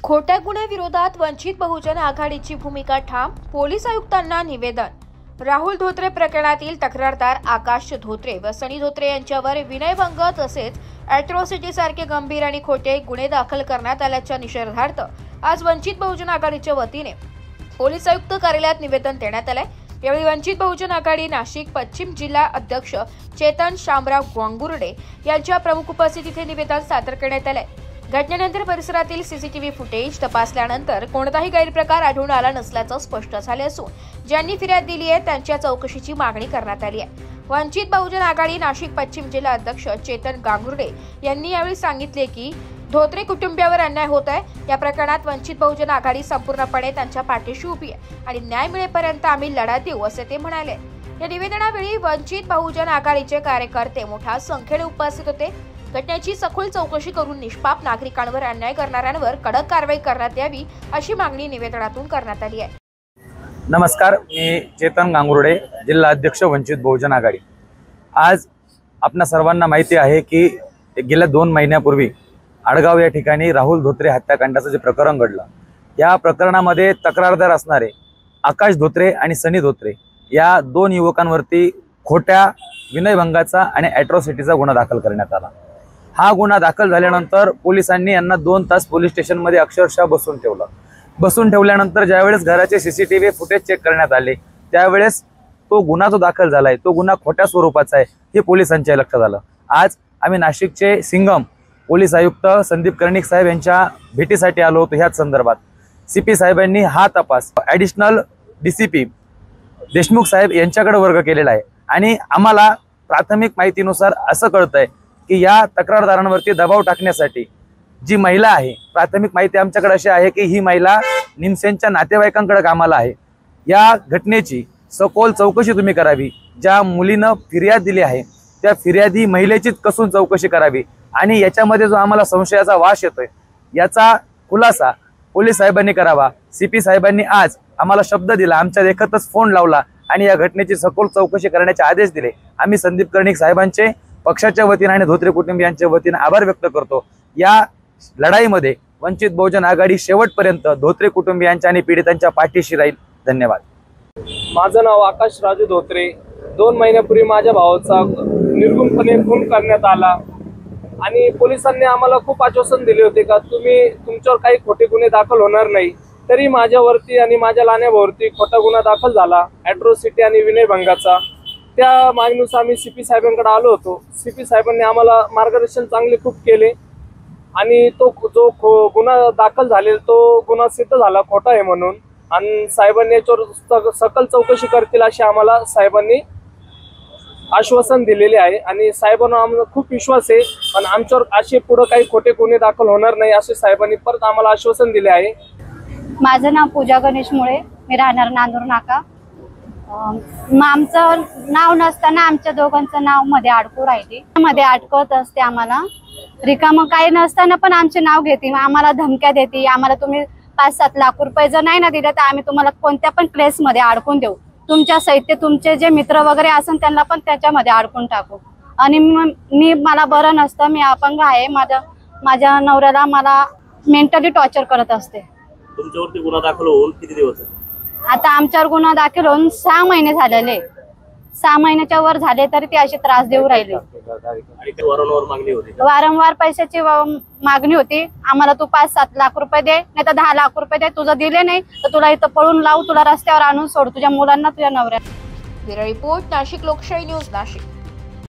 खोट्या गुन्ह्याविरोधात वंचित बहुजन आघाडीची भूमिका ठाम, पोलीस आयुक्तांना निवेदन। राहुल धोत्रे प्रकरणातील तक्रारदार आकाश धोत्रे व सनी धोत्रे यांच्यावर विनयभंग तसेच अॅट्रॉसिटी सारखे गंभीर आणि खोटे गुन्हे दाखल करण्यात आल्याच्या निषेधार्थ आज वंचित बहुजन आघाडीच्या वतीने पोलीस आयुक्त कार्यालयात निवेदन देण्यात आले। यावेळी वंचित बहुजन आघाडी नाशिक पश्चिम जिल्हा अध्यक्ष चेतन शामराव गांगुर्डे यांच्या प्रमुख उपस्थितीत हे निवेदन सादर करण्यात आले। घटनेनंतर परिसरातील सीसीटीव्ही फुटेज तपासल्यानंतर कोणताही गैरप्रकार आढळून आला नसल्याचं स्पष्ट झाले असून ज्यांनी फिर्याद दिली आहे त्यांच्या चौकशीची मागणी करण्यात आली आहे। वंचित बहुजन आघाडी नाशिक पश्चिम जिल्हा अध्यक्ष चेतन गांगुर्डे यांनी यावेळी सांगितले की धोत्रे कुटुंबियावर अन्याय होत आहे। या प्रकरणात वंचित बहुजन आघाडी संपूर्णपणे त्यांच्या पाठीशी उभी आहे आणि न्याय मिळेपर्यंत आम्ही लढा देऊ असे ते म्हणाले। या निवेदनावेळी वंचित बहुजन आघाडीचे कार्यकर्ते मोठ्या संख्येने उपस्थित होते। घटनेची सखोल चौकशी करून निष्पाप नागरिकांवर अन्याय करणाऱ्यांवर कडक कारवाई करण्यात यावी अशी मागणी निवेदनातून करण्यात आली आहे। नमस्कार, मी चेतन गांगुर्डे, जिल्हा अध्यक्ष वंचित बहुजन आघाडी। आज आपणा सर्वांना माहिती आहे की गेल्या 2 महिन्यापूर्वी आडगाव या ठिकाणी राहुल धोत्रे हत्याकांडाचं जे प्रकरण घडलं, या प्रकरणामध्ये तक्रारदार असणारे आकाश धोत्रे आणि सनी धोत्रे या 2 युवकांवरती खोट्या विनयभंगाचा आणि अॅट्रॉसिटीचा गुन्हा दाखल करण्यात आला। हा गुन्हा दाखल झाल्यानंतर पोलिसांनी यांना 2 तास पोलीस स्टेशनमध्ये अक्षरशः बसून ठेवलं। बसून ठेवल्यानंतर ज्यावेळेस घराचे सीसीटीव्ही फुटेज चेक करण्यात आले त्यावेळेस तो गुन्हा जो दाखल झालाय तो गुन्हा खोट्या स्वरूपाचा आहे हे पोलिसांच्या लक्षात आलं। आज आम्ही नाशिकचे सिंगम पोलीस आयुक्त संदीप कर्णिक साहेब यांच्या भेटीसाठी आलो होतो। ह्याच संदर्भात सीपी साहेबांनी हा तपास ॲडिशनल डीसीपी देशमुख साहेब यांच्याकडे वर्ग केलेला आहे आणि आम्हाला प्राथमिक माहितीनुसार असं कळतंय की या तक्रारदारांवरती दबाव टाकण्यासाठी जी महिला आहे, प्राथमिक माहिती आमच्याकडे अशी आहे की ही महिला निमसेनच्या नातेवाईकांकडे कामाला आहे। या घटनेची सखोल चौकशी तुम्ही करावी। ज्या मुलीनं फिर्याद दिली आहे त्या फिर्यादी महिलेचीच कसून चौकशी करावी आणि याच्यामध्ये जो आम्हाला संशयाचा वास येतोय याचा खुलासा पोलीस साहेबांनी करावा। सीपी साहेबांनी आज आम्हाला शब्द दिला, आमच्या देखतच फोन लावला आणि या घटनेची सखोल चौकशी करण्याचे आदेश दिले। आम्ही संदीप कर्णिक साहेबांचे पक्षाच्या वतीने आणि धोत्रे कुटुंबियांच्या वतीने आभार व्यक्त करतो। या लढाईमध्ये वंचित बहुजन आघाडी शेवटपर्यंत धोत्रे कुटुंबियांच्या आणि पीडितांच्या पाठीशी राहील। धन्यवाद। माझं नाव आकाश राजू धोत्रे। 2 महिन्यापूर्वी माझ्या भावाचा निर्गुणपणे खून करण्यात आला आणि पोलिसांनी आम्हाला खूप आश्वासन दिले होते का तुमच्यावर काही खोटे गुन्हे दाखल होणार नाही। तरी माझ्यावरती आणि माझ्या लहान्या भावावरती खोटा गुन्हा दाखल झाला, ॲट्रॉसिटी आणि विनयभंगाचा। त्या मागणीनुसार आम्ही सीपी साहेबांकडे आलो होतो। सीपी साहेबांनी आम्हाला मार्गदर्शन चांगले खूप केले आणि तो जो गुन्हा दाखल झालेला तो गुन्हा सिद्ध झाला खोटा आहे म्हणून, आणि साहेबांनी याच्यावर सकल चौकशी करतील अशी आम्हाला साहेबांनी आश्वासन दिलेले आहे आणि साहेबांना आम्हाला खूप विश्वास आहे आणि आमच्यावर असे पुढे काही खोटे गुन्हे दाखल होणार नाही असे साहेबांनी परत आम्हाला आश्वासन दिले आहे। माझं नाव पूजा गणेश मुळे, मी राहणार नांदूर नाका। आमचं नाव नसताना आमच्या दोघांचं नाव मध्ये अडकू राहिले, मध्ये अडकवत असते आम्हाला। रिकामं काही नसताना पण आमचे नाव घेते, आम्हाला धमक्या देते, आम्हाला तुम्ही 5-7 लाख रुपये जर नाही ना दिले तर आम्ही तुम्हाला कोणत्या पण केसमध्ये अडकून देऊ, तुमच्या सहित तुमचे जे मित्र वगैरे असेल त्यांना पण त्याच्यामध्ये अडकून टाकू। आणि मला बरं नसतं, मी अपंग आहे, माझ्या नवऱ्याला मला मेंटली टॉर्चर करत असते। तुमच्यावरती गुन्हा दाखल होऊन किती दिवस झाले? आता आमच्यावर गुन्हा दाखल होऊन 6 महिने झालेले, 6 महिन्याच्या वर झाले तरी ते असे त्रास देऊ राहिले। वारंवार मागणी होती, वारंवार पैशाची मागणी होती, आम्हाला तू 5-7 लाख रुपये दे नाही तर 10 लाख रुपये दे, तुझं दिले नाही तर तुला इथं पळून लावू, तुला रस्त्यावर आणून सोड, तुझ्या मुलांना तुझ्या नवऱ्याला। ब्युरो रिपोर्ट, नाशिक लोकशाही न्यूज, नाशिक।